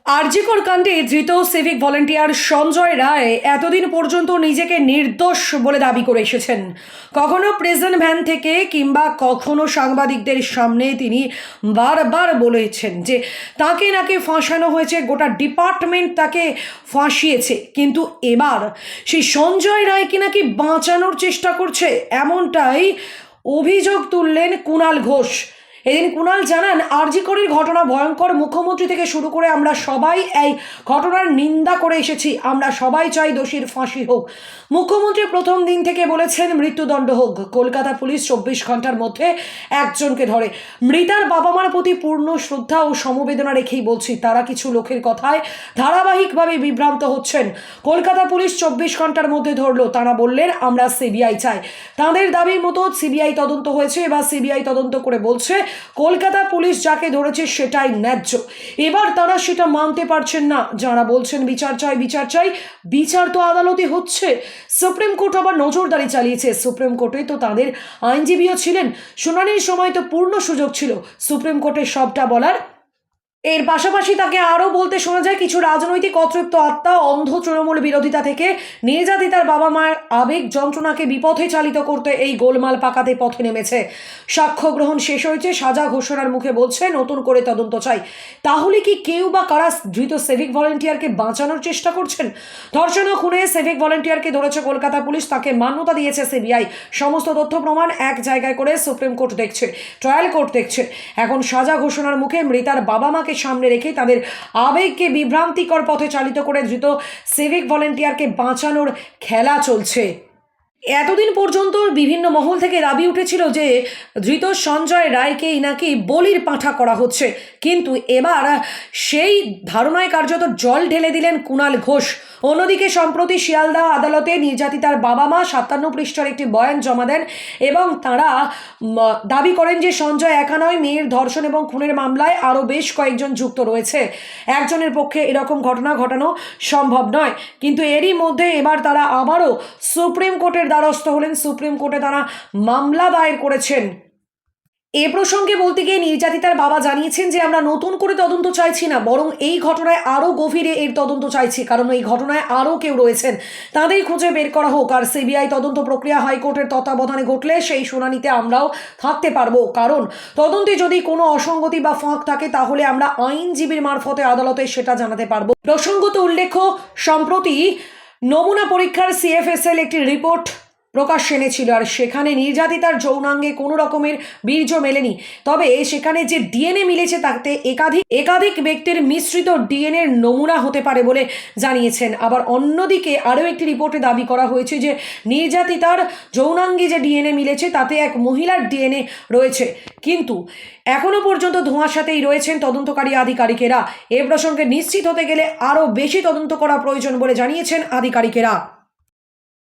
আরজিকর কাণ্ডে ধৃত civic volunteer Sanjay Roy এতদিন পর্যন্ত নিজেকে নির্দোষ বলে দাবি করে এসেছেন। কখনো প্রেজেন্ট ভ্যান থেকে কিংবা কখনো সাংবাদিকদের সামনে তিনি বারবার বলেছেন যে তাকে নাকি ফাঁসানো হয়েছে, গোটা ডিপার্টমেন্ট তাকে ফাঁসিয়েছে। কিন্তু এবার সেই সঞ্জয় রায়কে নাকি বাঁচানোর চেষ্টা করছে, এমনটাই অভিযোগ তুললেন কুণাল ঘোষ। এদিন কুণাল জানান, আরজিকরের ঘটনা ভয়ঙ্কর। মুখ্যমন্ত্রী থেকে শুরু করে আমরা সবাই এই ঘটনার নিন্দা করে এসেছি। আমরা সবাই চাই দোষীর ফাঁসি হোক। মুখ্যমন্ত্রী প্রথম দিন থেকে বলেছেন মৃত্যুদণ্ড হোক। কলকাতা পুলিশ 24 ঘন্টার মধ্যে একজনকে ধরে। মৃতার বাবা মার প্রতি পূর্ণ শ্রদ্ধা ও সমবেদনা রেখেই বলছি, তারা কিছু লোকের কথায় ধারাবাহিকভাবে বিভ্রান্ত হচ্ছেন। কলকাতা পুলিশ 24 ঘন্টার মধ্যে ধরলো। তারা বললেন আমরা সিবিআই চাই। তাদের দাবির মতো সিবিআই তদন্ত হয়েছে। এবার সিবিআই তদন্ত করে বলছে কলকাতা পুলিশ যাকে ধরেছে সেটাই ন্যায্য। এবার তারা সেটা মানতে পারছেন না। যারা বলছেন বিচার চাই বিচার চাই, বিচার তো আদালতে হচ্ছে। সুপ্রিম কোর্ট আবার নজরদারি চালিয়েছে। সুপ্রিম কোর্টে তো তাদের আইনজীবীও ছিলেন। শুনানির সময় তো পূর্ণ সুযোগ ছিল সুপ্রিম কোর্টের সবটা বলার। এর পাশাপাশি তাকে আরও বলতে শোনা যায়, কিছু রাজনৈতিক অতৃপ্ত আত্মা অন্ধ তৃণমূল বিরোধিতা থেকে নির্যাতিতার বাবা মায়ের আবেগ যন্ত্রণাকে বিপথে চালিত করতে এই গোলমাল পাকাতে পথে নেমেছে। সাক্ষ্য গ্রহণ শেষ হয়েছে। সাজা ঘোষণার মুখে বলছে নতুন করে তদন্ত চাই। তাহলে কি কেউ বা কারা ধৃত সিভিক ভলেন্টিয়ারকে বাঁচানোর চেষ্টা করছেন? ধর্ষণ ও খুনে সিভিক ভলেন্টিয়ারকে ধরেছে কলকাতা পুলিশ, তাকে মান্যতা দিয়েছে সিবিআই। সমস্ত তথ্য প্রমাণ এক জায়গায় করে সুপ্রিম কোর্ট দেখছে, ট্রায়াল কোর্ট দেখছে। এখন সাজা ঘোষণার মুখে মৃতার বাবা মাকে সামনে রেখে তাদের আবেগকে বিভ্রান্তিকর পথে চালিত করে ধৃত সিভিক ভলেন্টিয়ারকে বাঁচানোর খেলা চলছে। এতদিন পর্যন্ত বিভিন্ন মহল থেকে দাবি উঠেছিল যে ধৃত সঞ্জয় রায়কেই নাকি বলির পাঁঠা করা হচ্ছে। কিন্তু এবার সেই ধারণায় কার্যত জল ঢেলে দিলেন কুণাল ঘোষ। অন্যদিকে সম্প্রতি শিয়ালদা আদালতে নির্যাতিতার বাবা মা 57 পৃষ্ঠার একটি বয়ান জমা দেন এবং তারা দাবি করেন যে সঞ্জয় একা নয়, মেয়ের ধর্ষণ এবং খুনের মামলায় আরও বেশ কয়েকজন যুক্ত রয়েছে। একজনের পক্ষে এরকম ঘটনা ঘটানো সম্ভব নয়। কিন্তু এরই মধ্যে এবার তারা আবারও সুপ্রিম কোর্টের দ্বারস্থ হলেন। সুপ্রিম কোর্টে তারা মামলা দায়ের করেছেন। এ প্রসঙ্গে বলতে গিয়ে নির্যাতিতার বাবা জানিয়েছেন যে আমরা নতুন করে তদন্ত চাইছি না, বরং এই ঘটনায় আরও গভীরে এর তদন্ত চাইছি। কারণ এই ঘটনায় আরও কেউ রয়েছেন, তাদের খুঁজে বের করা হোক। আর সিবিআই তদন্ত প্রক্রিয়া হাইকোর্টের তত্ত্বাবধানে ঘটলে সেই শুনানিতে আমরাও থাকতে পারবো। কারণ তদন্তে যদি কোনো অসঙ্গতি বা ফাঁক থাকে তাহলে আমরা আইনজীবীর মারফতে আদালতে সেটা জানাতে পারবো। প্রসঙ্গত উল্লেখ্য, সম্প্রতি নমুনা পরীক্ষার সিএফএসএল একটি রিপোর্ট প্রকাশ এনেছিল, আর সেখানে নির্যাতিতার যৌনাঙ্গে কোনো রকমের বীর্য মেলেনি। তবে সেখানে যে ডিএনএ মিলেছে তাতে একাধিক ব্যক্তির মিশ্রিত ডিএনএর নমুনা হতে পারে বলে জানিয়েছেন। আবার অন্যদিকে আরও একটি রিপোর্টে দাবি করা হয়েছে যে নির্যাতিতার যৌনাঙ্গে যে ডিএনএ মিলেছে তাতে এক মহিলার ডিএনএ রয়েছে। কিন্তু এখনও পর্যন্ত ধোঁয়াশাতেই রয়েছেন তদন্তকারী আধিকারিকেরা। এ প্রসঙ্গে নিশ্চিত হতে গেলে আরও বেশি তদন্ত করা প্রয়োজন বলে জানিয়েছেন আধিকারিকেরা।